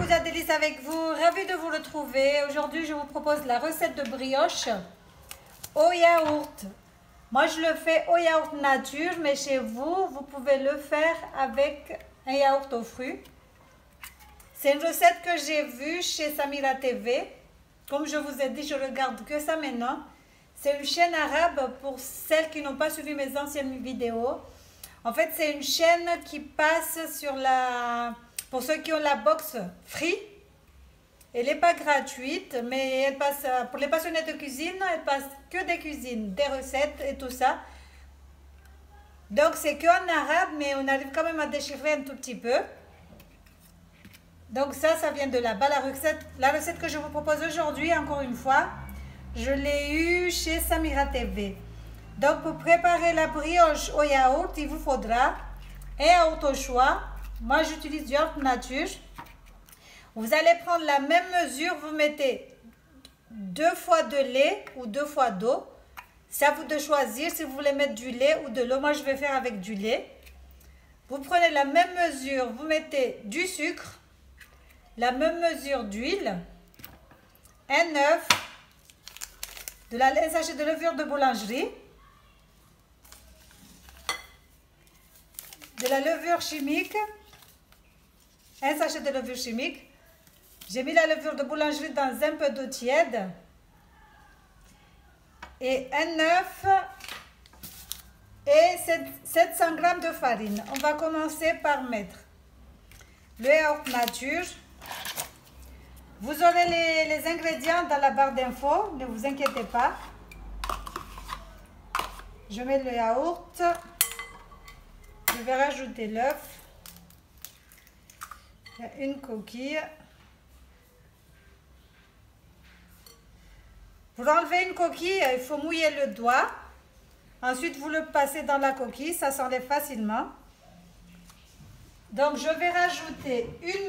Louisa Délices avec vous, ravie de vous retrouver. Aujourd'hui, je vous propose la recette de brioche au yaourt. Moi, je le fais au yaourt nature, mais chez vous, vous pouvez le faire avec un yaourt aux fruits. C'est une recette que j'ai vue chez Samira TV. Comme je vous ai dit, je regarde que ça maintenant. C'est une chaîne arabe pour celles qui n'ont pas suivi mes anciennes vidéos. En fait, c'est une chaîne qui passe sur la... Pour ceux qui ont la box free. Elle n'est pas gratuite, mais elle passe pour les passionnés de cuisine, elle passe que des cuisines, des recettes et tout ça. Donc c'est qu'en arabe, mais on arrive quand même à déchiffrer un tout petit peu. Donc ça vient de là-bas. La recette que je vous propose aujourd'hui, encore une fois, je l'ai eue chez Samira TV. Donc pour préparer la brioche au yaourt, il vous faudra un yaourt au choix. Moi j'utilise du yaourt nature. Vous allez prendre la même mesure, vous mettez 2 fois de lait ou 2 fois d'eau. C'est à vous de choisir si vous voulez mettre du lait ou de l'eau. Moi je vais faire avec du lait. Vous prenez la même mesure, vous mettez du sucre, la même mesure d'huile, un œuf, un sachet de levure de boulangerie, de la levure chimique, un sachet de levure chimique. J'ai mis la levure de boulangerie dans un peu d'eau tiède et un œuf et 700 g de farine. On va commencer par mettre le yaourt nature. Vous aurez les ingrédients dans la barre d'infos, ne vous inquiétez pas. Je mets le yaourt, je vais rajouter l'œuf, une coquille. Pour enlever une coquille, il faut mouiller le doigt. Ensuite, vous le passez dans la coquille, ça s'enlève facilement. Donc, je vais rajouter une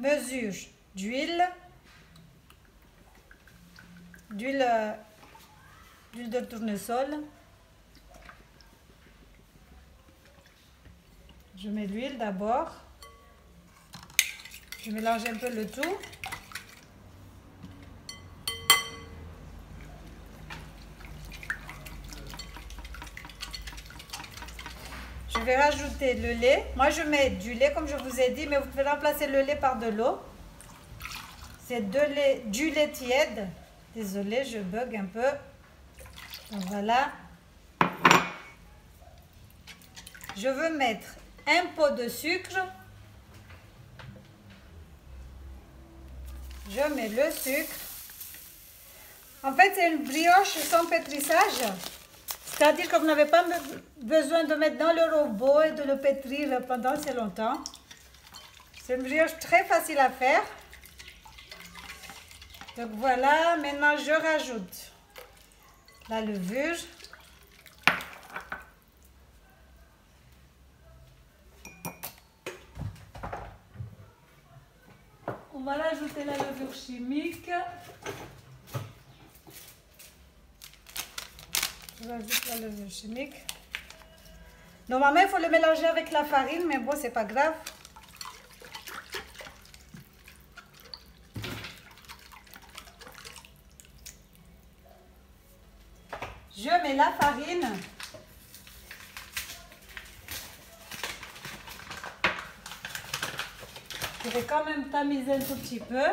mesure d'huile de tournesol. Je mets l'huile d'abord. Je mélange un peu le tout. Je vais rajouter le lait. Moi, je mets du lait, comme je vous ai dit, mais vous pouvez remplacer le lait par de l'eau. C'est du lait tiède. Désolée, je bug un peu. Donc, voilà. Je veux mettre un pot de sucre. Je mets le sucre. En fait, c'est une brioche sans pétrissage. C'est-à-dire que vous n'avez pas besoin de mettre dans le robot et de le pétrir pendant assez longtemps. C'est une brioche très facile à faire. Donc voilà, maintenant je rajoute la levure. On va rajouter la levure chimique. Je rajoute la levure chimique. Normalement, il faut le mélanger avec la farine, mais bon, c'est pas grave. Je mets la farine. Je vais quand même tamiser un tout petit peu.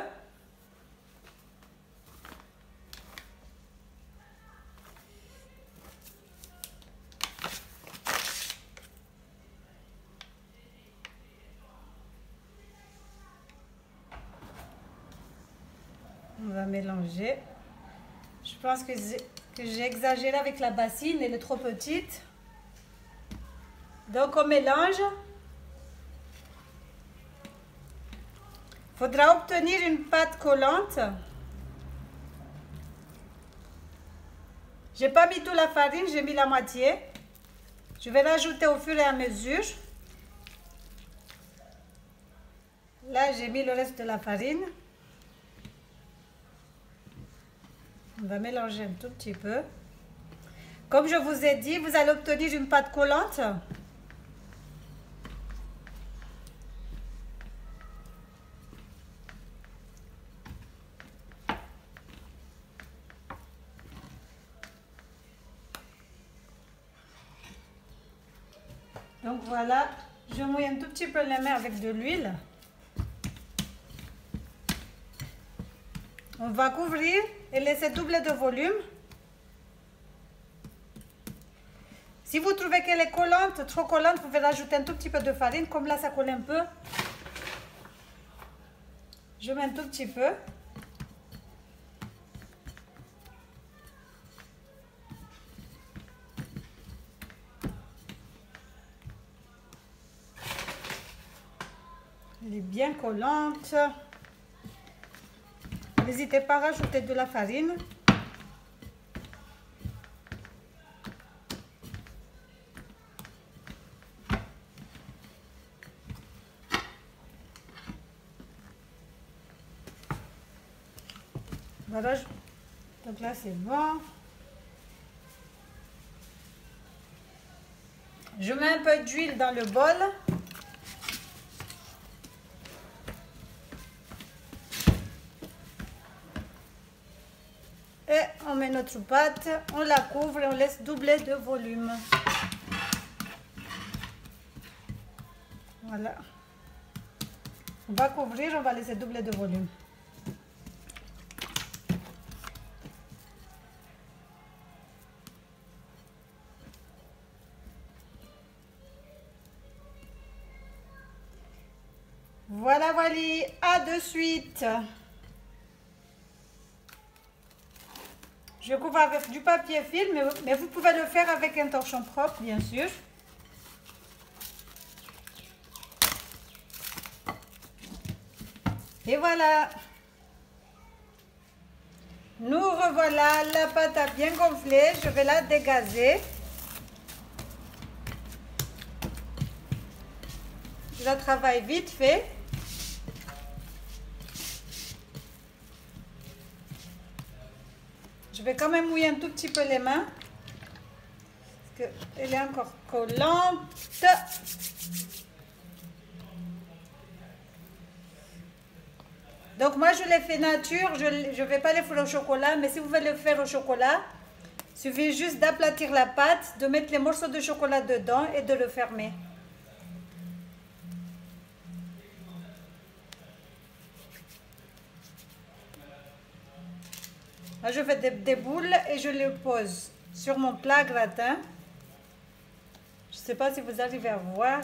On va mélanger. Je pense que j'ai exagéré avec la bassine, elle est trop petite. Donc on mélange. Il faudra obtenir une pâte collante. J'ai pas mis toute la farine, j'ai mis la moitié. Je vais rajouter au fur et à mesure. Là, j'ai mis le reste de la farine. On va mélanger un tout petit peu. Comme je vous ai dit, vous allez obtenir une pâte collante. Donc voilà, je mouille un tout petit peu les mains avec de l'huile. On va couvrir et laisser doubler de volume. Si vous trouvez qu'elle est collante, trop collante, vous pouvez rajouter un tout petit peu de farine. Comme là, ça colle un peu. Je mets un tout petit peu. Elle est bien collante. N'hésitez pas à rajouter de la farine. Voilà, donc là c'est bon. Je mets un peu d'huile dans le bol. Et on met notre pâte, on la couvre et on laisse doubler de volume. Voilà. On va couvrir, on va laisser doubler de volume. Voilà, voilà, à de suite. Je couvre avec du papier film, mais vous pouvez le faire avec un torchon propre, bien sûr. Et voilà. Nous revoilà, la pâte a bien gonflé, je vais la dégazer. Je la travaille vite fait. Je vais quand même mouiller un tout petit peu les mains. Parce qu'elle est encore collante. Donc moi je l'ai fait nature, je ne vais pas les faire au chocolat, mais si vous voulez le faire au chocolat, il suffit juste d'aplatir la pâte, de mettre les morceaux de chocolat dedans et de le fermer. Là, je fais des boules et je les pose sur mon plat gratin. Je ne sais pas si vous arrivez à voir.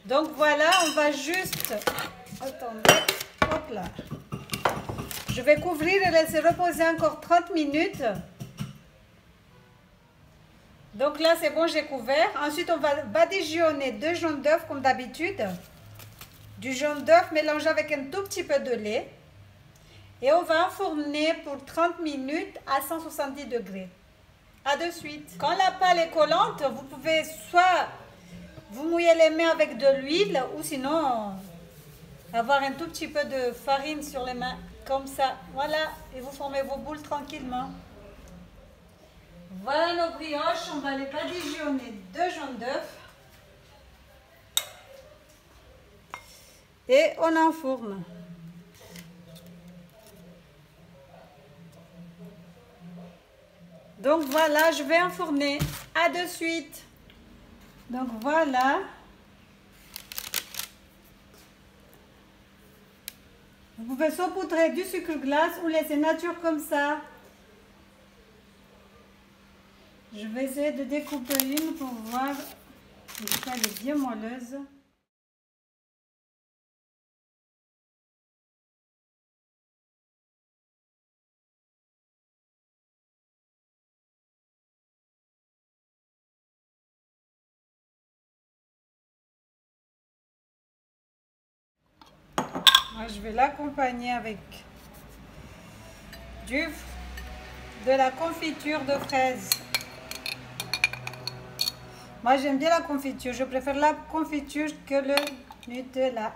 Donc voilà, on va juste... Attendez, hop là. Je vais couvrir et laisser reposer encore 30 minutes. Donc là, c'est bon, j'ai couvert. Ensuite, on va badigeonner 2 jaunes d'œufs comme d'habitude. Du jaune d'œuf mélangé avec un tout petit peu de lait. Et on va enfourner pour 30 minutes à 170 degrés. À de suite. Quand la pâte est collante, vous pouvez soit vous mouiller les mains avec de l'huile ou sinon avoir un tout petit peu de farine sur les mains. Comme ça. Voilà. Et vous formez vos boules tranquillement. Voilà nos brioches, on va les badigeonner 2 jaunes d'œufs et on enfourne. Donc voilà, je vais enfourner. À de suite. Donc voilà. Vous pouvez saupoudrer du sucre glace ou laisser nature comme ça. Je vais essayer de découper une pour voir si elle est bien moelleuse. Moi, je vais l'accompagner avec de la confiture de fraises. Moi, j'aime bien la confiture. Je préfère la confiture que le Nutella.